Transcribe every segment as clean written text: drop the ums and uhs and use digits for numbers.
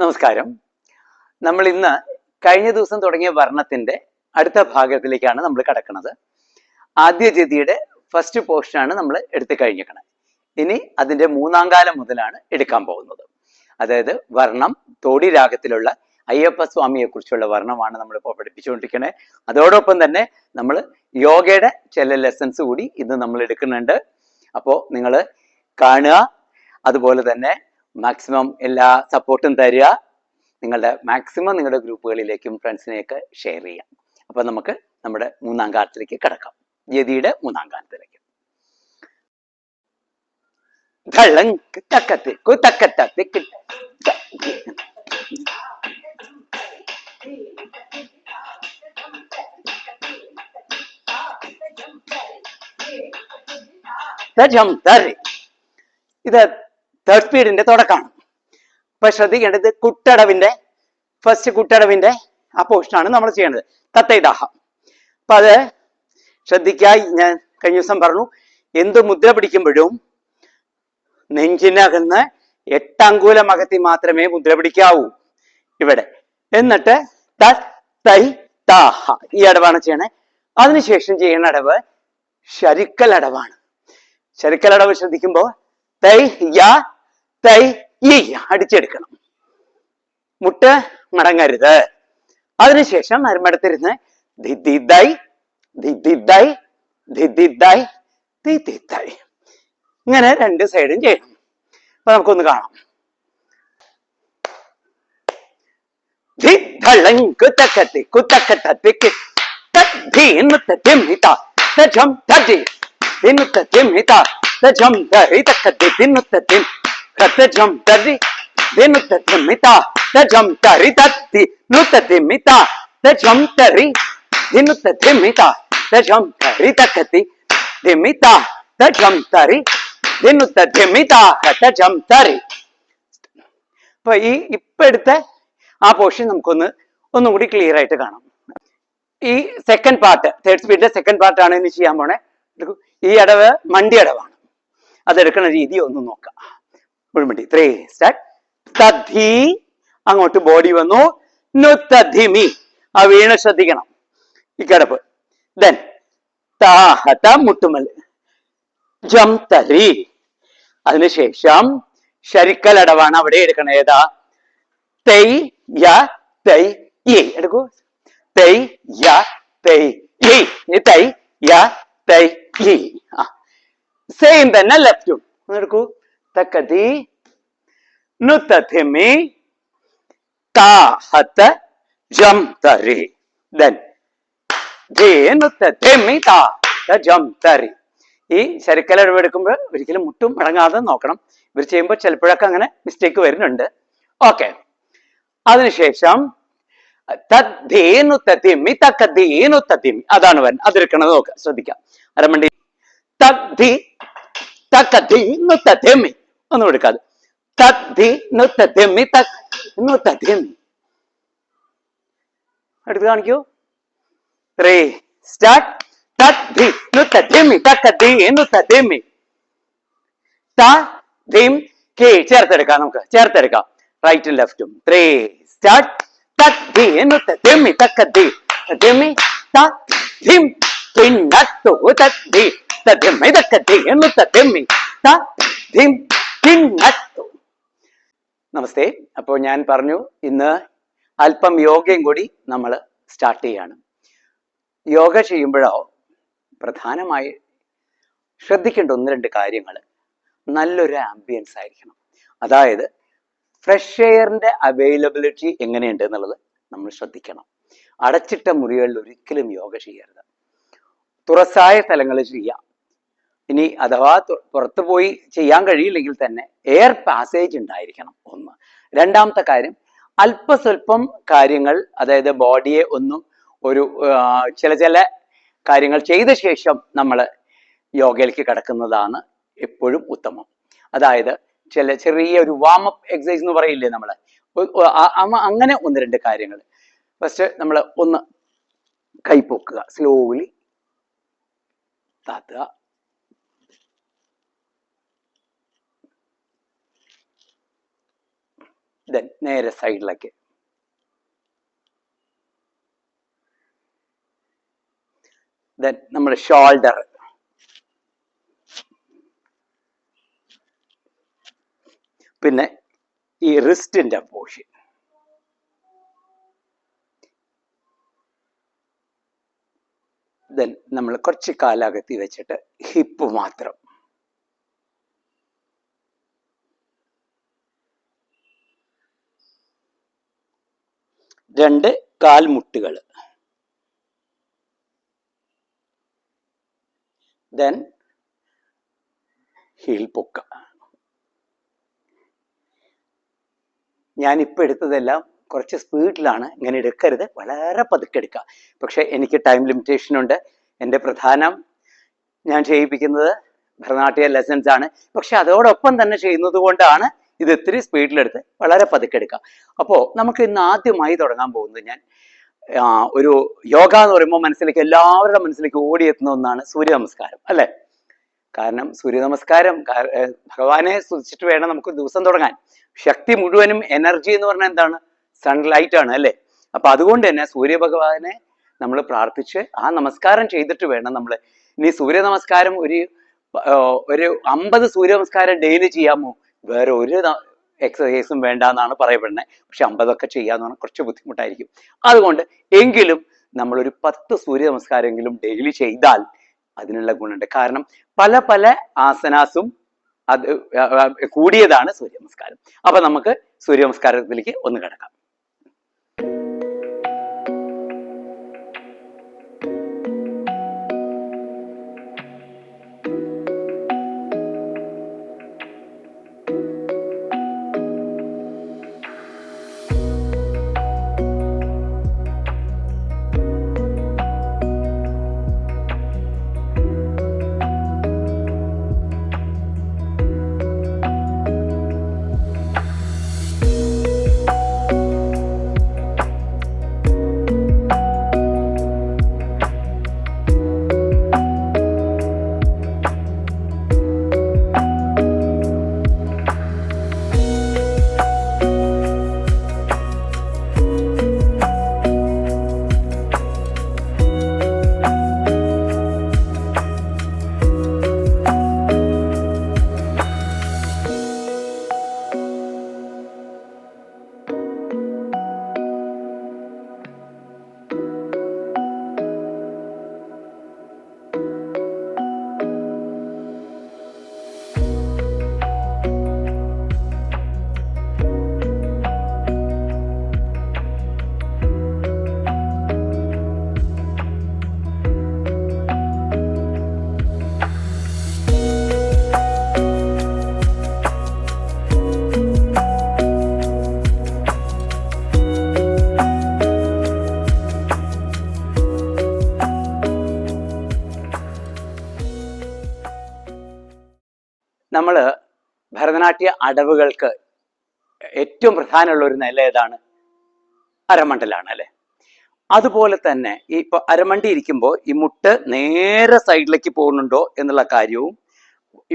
നമസ്കാരം. നമ്മൾ ഇന്ന് കഴിഞ്ഞ ദിവസം തുടങ്ങിയ വർണ്ണത്തിന്റെ അടുത്ത ഭാഗത്തിലേക്കാണ് നമ്മൾ കടക്കുന്നത്. ആദ്യ ജതിയുടെ ഫസ്റ്റ് പോർഷനാണ് നമ്മൾ എടുത്തു കഴിഞ്ഞിരിക്കുന്നത്. ഇനി അതിന്റെ മൂന്നാം കാലം മുതലാണ് എടുക്കാൻ പോകുന്നത്. അതായത് വർണ്ണം തോടി രാഗത്തിലുള്ള അയ്യപ്പ സ്വാമിയെ കുറിച്ചുള്ള വർണ്ണമാണ് നമ്മളിപ്പോൾ പഠിപ്പിച്ചുകൊണ്ടിരിക്കുന്നത്. അതോടൊപ്പം തന്നെ നമ്മൾ യോഗയുടെ ചില ലെസൺസ് കൂടി ഇന്ന് നമ്മൾ എടുക്കുന്നുണ്ട്. അപ്പോൾ നിങ്ങൾ കാണുക, അതുപോലെ തന്നെ മാക്സിമം എല്ലാ സപ്പോർട്ടും തരിക. നിങ്ങളുടെ ഗ്രൂപ്പുകളിലേക്കും ഫ്രണ്ട്സിനെയൊക്കെ ഷെയർ ചെയ്യാം. അപ്പൊ നമുക്ക് നമ്മുടെ മൂന്നാം കാലത്തിലേക്ക് കിടക്കാം. യതിയുടെ മൂന്നാം കാലത്തിലേക്ക്. ഇത് തേർഡ് സ്പീഡിന്റെ തുടക്കമാണ്. അപ്പൊ ശ്രദ്ധിക്കേണ്ടത് ഫസ്റ്റ് കുട്ടടവിന്റെ ആ പോർഷനാണ് നമ്മൾ ചെയ്യേണ്ടത്. തത്തൈദാഹം. അപ്പൊ അത് ശ്രദ്ധിക്കായി ഞാൻ കഴിഞ്ഞ ദിവസം പറഞ്ഞു, എന്ത് മുദ്ര പിടിക്കുമ്പോഴും നെഞ്ചിനകന്ന് 8 അങ്കുലം അകത്തി മാത്രമേ മുദ്ര പിടിക്കാവൂ ഇവിടെ. എന്നിട്ട് തൈ താഹ ഈ അടവാണ് ചെയ്യണേ. അതിനുശേഷം ചെയ്യുന്ന അടവ് ശരിക്കൽ അടവാണ്. ശരിക്കൽ അടവ് ശ്രദ്ധിക്കുമ്പോ തൈ യാ തൈ ഈ അടിച്ചെടുക്കണം. മുട്ട് മടങ്ങരുത്. അതിനുശേഷം അരമടത്തിരുന്ന് ഇങ്ങനെ 2 സൈഡും ചെയ്യണം. അപ്പൊ നമുക്കൊന്ന് കാണാം. അപ്പൊ ഈ ഇപ്പൊ എടുത്ത ആ പോർഷൻ ഒന്നും കൂടി ക്ലിയർ ആയിട്ട് കാണാം. ഈ സെക്കൻഡ് പാർട്ട്, തേർഡ് സ്പീഡിന്റെ സെക്കൻഡ് പാർട്ടാണ് ഇനി ചെയ്യാൻ പോണേ. ഈ അടവ് മണ്ടി അടവാണ്. അതെടുക്കുന്ന രീതി ഒന്ന് നോക്കാം. മുഴുമണ്ടി 3 സ്റ്റാർട്ട്. തദ്ധി അങ്ങോട്ട് ബോഡി വന്നു. നുത്തധിമി ആ വീണ് ശ്രദ്ധിക്കണം. ഈ കിടപ്പ്. ദെൻ താഹത മുട്ടുമൽ ജം തരി. അതിനുശേഷം ശരിക്കൽ അടവാണ് അവിടെ എടുക്കണം. ഏതാ? തൈ യ തൈ ഈ എടുക്കൂ. തൈ യ തൈ ഈ തൈ യ തൈ ഈ. സെയിം തന്നെ ലെഫ്റ്റും എടുക്കൂ. തക്കതി നുത്തധിമി താഹത ജം തരി. ദെൻ ജം തരി. ഈ ശരിക്കൽ അടവെടുക്കുമ്പോൾ ഒരിക്കലും മുട്ടും മടങ്ങാതെ നോക്കണം. ഇവർ ചെയ്യുമ്പോൾ ചിലപ്പോഴൊക്കെ അങ്ങനെ മിസ്റ്റേക്ക് വരുന്നുണ്ട്. ഓക്കെ. അതിനുശേഷം തദ്ധേനുത്തതിമി തക്കധീനുത്തതിമി അതാണ് വരുന്നത്. അതെടുക്കണത് നോക്കുക, ശ്രദ്ധിക്കാം. അരമണ്ടി തദ്ധി തക്കധീനുത്തതിമി ഒന്നും എടുക്കാതെ തദ്ധീനുത്തതിമി തന്നുത്തതിമി എടുത്ത് കാണിക്കൂ. 3 സ്റ്റാർട്ട്. തദ്ധീനുത്തതിമി തക്കധീനുത്തതിമി തദ്ധീം കേ ചേർത്തെടുക്കാം. നമുക്ക് ചേർത്തെടുക്കാം റൈറ്റും ലെഫ്റ്റും. 3 സ്റ്റാർട്ട്. തദ്ധീനുത്തതിമി തക്കധീനുത്തതിമി തദ്ധീം തിന്നത്തു തദ്ധീ തദ്ധീമി തക്കധീനുത്തതിമി തദ്ധീം തിന്നത്തു. നമസ്തേ. അപ്പോൾ ഞാൻ പറഞ്ഞു ഇന്ന് അല്പം യോഗയും കൂടി നമ്മൾ സ്റ്റാർട്ട് ചെയ്യാണ്. യോഗ ചെയ്യുമ്പോഴോ പ്രധാനമായി ശ്രദ്ധിക്കേണ്ട 1-2 കാര്യങ്ങൾ. നല്ലൊരു ആംബിയൻസ് ആയിരിക്കണം. അതായത് ഫ്രഷ് എയറിന്റെ അവൈലബിലിറ്റി എങ്ങനെയുണ്ട് എന്നുള്ളത് നമ്മൾ ശ്രദ്ധിക്കണം. അടച്ചിട്ട മുറികളിൽ ഒരിക്കലും യോഗ ചെയ്യരുത്. തുറസായ സ്ഥലങ്ങളിൽ ചെയ്യാം. ഇനി അഥവാ പുറത്തു പോയി ചെയ്യാൻ കഴിയില്ലെങ്കിൽ തന്നെ എയർ പാസേജ് ഉണ്ടായിരിക്കണം. 1. രണ്ടാമത്തെ കാര്യം, അല്പസ്വല്പം കാര്യങ്ങൾ, അതായത് ബോഡിയെ ഒരു ചില കാര്യങ്ങൾ ചെയ്ത ശേഷം നമ്മൾ യോഗയിലേക്ക് കിടക്കുന്നതാണ് എപ്പോഴും ഉത്തമം. അതായത് ചെറിയൊരു വാമപ്പ് എക്സസൈസ് എന്ന് പറയില്ലേ നമ്മൾ, അങ്ങനെ 1-2 കാര്യങ്ങൾ. ഫസ്റ്റ് നമ്മൾ കൈ പൊക്കുക, സ്ലോലി താത്തുക. ദെൻ നേരെ സൈഡിലേക്ക്. ദെൻ നമ്മുടെ ഷോൾഡർ, പിന്നെ ഈ റിസ്റ്റിന്റെ പോർഷൻ. ദെൻ നമ്മൾ കുറച്ച് കാലകത്തി വെച്ചിട്ട് ഹിപ്പ് മാത്രം. രണ്ട് കാൽമുട്ടുകൾ. ദെൻ ഹീൽ പൊക്ക. ഞാനിപ്പോൾ എടുത്തതെല്ലാം കുറച്ച് സ്പീഡിലാണ്, ഇങ്ങനെ എടുക്കരുത്, വളരെ പതുക്കെ എടുക്കുക. പക്ഷെ എനിക്ക് ടൈം ലിമിറ്റേഷൻ ഉണ്ട്. എൻ്റെ പ്രധാനം ഞാൻ ചെയ്യിപ്പിക്കുന്നത് ഭരതനാട്യ ലെസൺസ് ആണ്. പക്ഷെ അതോടൊപ്പം തന്നെ ചെയ്യുന്നത് കൊണ്ടാണ് ഇത് ഇത്തിരി സ്പീഡിലെടുത്ത് വളരെ പതുക്കെ എടുക്കുക. അപ്പോൾ നമുക്ക് ഇന്ന് ആദ്യമായി തുടങ്ങാൻ പോകുന്നത്, ഞാൻ ഒരു യോഗ എന്ന് പറയുമ്പോൾ മനസ്സിലേക്ക്, എല്ലാവരുടെ മനസ്സിലേക്ക് ഓടിയെത്തുന്ന ഒന്നാണ് സൂര്യ നമസ്കാരം, അല്ലേ? കാരണം സൂര്യ നമസ്കാരം ഭഗവാനെ സ്തുതിച്ചിട്ട് വേണം നമുക്ക് ദിവസം തുടങ്ങാൻ. ശക്തി മുഴുവനും എനർജി എന്ന് പറഞ്ഞാൽ എന്താണ്? സൺലൈറ്റ് ആണ്, അല്ലേ? അപ്പൊ അതുകൊണ്ട് തന്നെ സൂര്യഭഗവാനെ നമ്മൾ പ്രാർത്ഥിച്ച് ആ നമസ്കാരം ചെയ്തിട്ട് വേണം നമ്മൾ ഇനി സൂര്യ നമസ്കാരം ഒരു 50 സൂര്യ നമസ്കാരം ഡെയിലി ചെയ്യാമോ? വേറെ ഒരു എക്സസൈസും വേണ്ട എന്നാണ് പറയപ്പെടുന്നത്. പക്ഷെ 50 ഒക്കെ ചെയ്യാന്ന് പറഞ്ഞാൽ കുറച്ച് ബുദ്ധിമുട്ടായിരിക്കും. അതുകൊണ്ട് എങ്കിലും നമ്മളൊരു 10 സൂര്യ നമസ്കാരമെങ്കിലും ഡെയിലി ചെയ്താൽ അതിനുള്ള ഗുണമുണ്ട്. കാരണം പല പല ആസനാസും അത് കൂടിയതാണ് സൂര്യ നമസ്കാരം. അപ്പൊ നമുക്ക് സൂര്യ നമസ്കാരത്തിലേക്ക് ഒന്ന് കിടക്കാം. നമ്മൾ ഭരതനാട്യ അടവുകൾക്ക് ഏറ്റവും പ്രധാനമുള്ള ഒരു നില ഏതാണ്? അരമണ്ടലാണ്, അല്ലെ? അതുപോലെ തന്നെ ഇപ്പൊ അരമണ്ടി ഇരിക്കുമ്പോൾ ഈ മുട്ട് നേരെ സൈഡിലേക്ക് പോകുന്നുണ്ടോ എന്നുള്ള കാര്യവും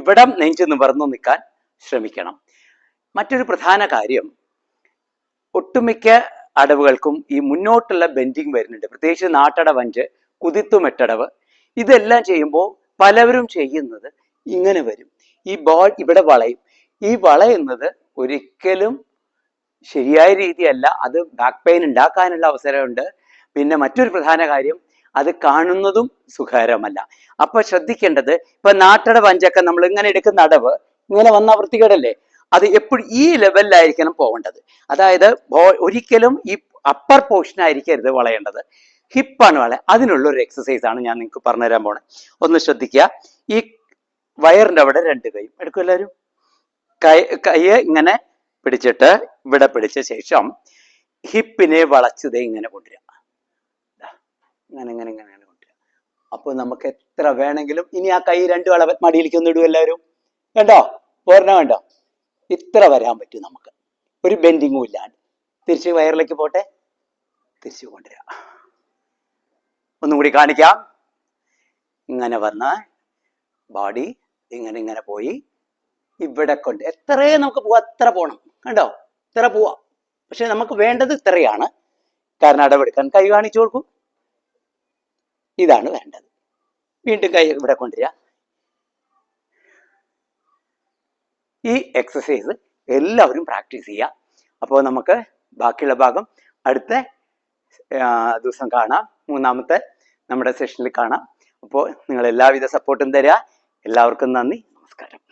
ഇവിടെ നെഞ്ച് നിവർന്നു നിൽക്കാൻ ശ്രമിക്കണം. മറ്റൊരു പ്രധാന കാര്യം, ഒട്ടുമിക്ക അടവുകൾക്കും ഈ മുന്നോട്ടുള്ള ബെൻഡിങ് വരുന്നുണ്ട്. പ്രത്യേകിച്ച് നാട്ടടവഞ്ച്, കുതിത്തുമെട്ടടവ്, ഇതെല്ലാം ചെയ്യുമ്പോൾ പലവരും ചെയ്യുന്നത് ഇങ്ങനെ വരും. ഈ ബോൾ ഇവിടെ വളയും. ഈ വളയുന്നത് ഒരിക്കലും ശരിയായ രീതിയല്ല. അത് ബാക്ക് പെയിൻ ഉണ്ടാക്കാനുള്ള അവസരമുണ്ട്. പിന്നെ മറ്റൊരു പ്രധാന കാര്യം, അത് കാണുന്നതും സുഖകരമല്ല. അപ്പൊ ശ്രദ്ധിക്കേണ്ടത്, ഇപ്പൊ നാട്ടടവഞ്ചൊക്കെ നമ്മൾ ഇങ്ങനെ എടുക്കുന്ന അടവ് ഇങ്ങനെ വന്ന വൃത്തികേടല്ലേ? അത് എപ്പോഴും ഈ ലെവലിലായിരിക്കണം പോകേണ്ടത്. അതായത് ഒരിക്കലും ഈ അപ്പർ പോർഷൻ ആയിരിക്കരുത് വളയേണ്ടത്, ഹിപ്പാണ് വള. അതിനുള്ള ഒരു എക്സസൈസ് ആണ് ഞാൻ നിങ്ങൾക്ക് പറഞ്ഞുതരാൻ പോണേ. ഒന്ന് ശ്രദ്ധിക്കുക. ഈ വയറിന്റെ അവിടെ രണ്ട് കൈയും എടുക്കും എല്ലാവരും. കൈ ഇങ്ങനെ പിടിച്ചിട്ട് ഇവിടെ പിടിച്ച ശേഷം ഹിപ്പിനെ വളച്ചതേ ഇങ്ങനെ കൊണ്ടുവരിക. ഇങ്ങനെ ഇങ്ങനെ ഇങ്ങനെ കൊണ്ടുവരിക. അപ്പൊ നമുക്ക് എത്ര വേണമെങ്കിലും, ഇനി ആ കൈ രണ്ട് വള മടിയിലേക്ക് ഒന്ന് ഇടും എല്ലാവരും. കണ്ടോ? പോരണോ? കണ്ടോ? ഇത്ര വരാൻ പറ്റും നമുക്ക്, ഒരു ബെൻഡിങ്ങും ഇല്ലാണ്ട്. തിരിച്ച് വയറിലേക്ക് പോട്ടെ, തിരിച്ചു കൊണ്ടുവരിക. ഒന്നും കൂടി കാണിക്കാം. ഇങ്ങനെ വന്ന ബോഡി ഇങ്ങനെ ഇങ്ങനെ പോയി ഇവിടെ കൊണ്ട് എത്രയും നമുക്ക് പോവാം, അത്ര പോണം. കണ്ടോ? ഇത്ര പോവാം. പക്ഷെ നമുക്ക് വേണ്ടത് ഇത്രയാണ്. കാരണം അടവെടുക്കാൻ കൈ കാണിച്ചു കൊടുക്കൂ. ഇതാണ് വേണ്ടത്. വീണ്ടും കൈ ഇവിടെ കൊണ്ടുവരിക. ഈ എക്സസൈസ് എല്ലാവരും പ്രാക്ടീസ് ചെയ്യുക. അപ്പോൾ നമുക്ക് ബാക്കിയുള്ള ഭാഗം അടുത്ത ദിവസം കാണാം. മൂന്നാമത്തെ നമ്മുടെ സെഷനിൽ കാണാം. അപ്പോൾ നിങ്ങൾ എല്ലാവിധ സപ്പോർട്ടും തരിക. എല്ലാവർക്കും നന്ദി, നമസ്കാരം.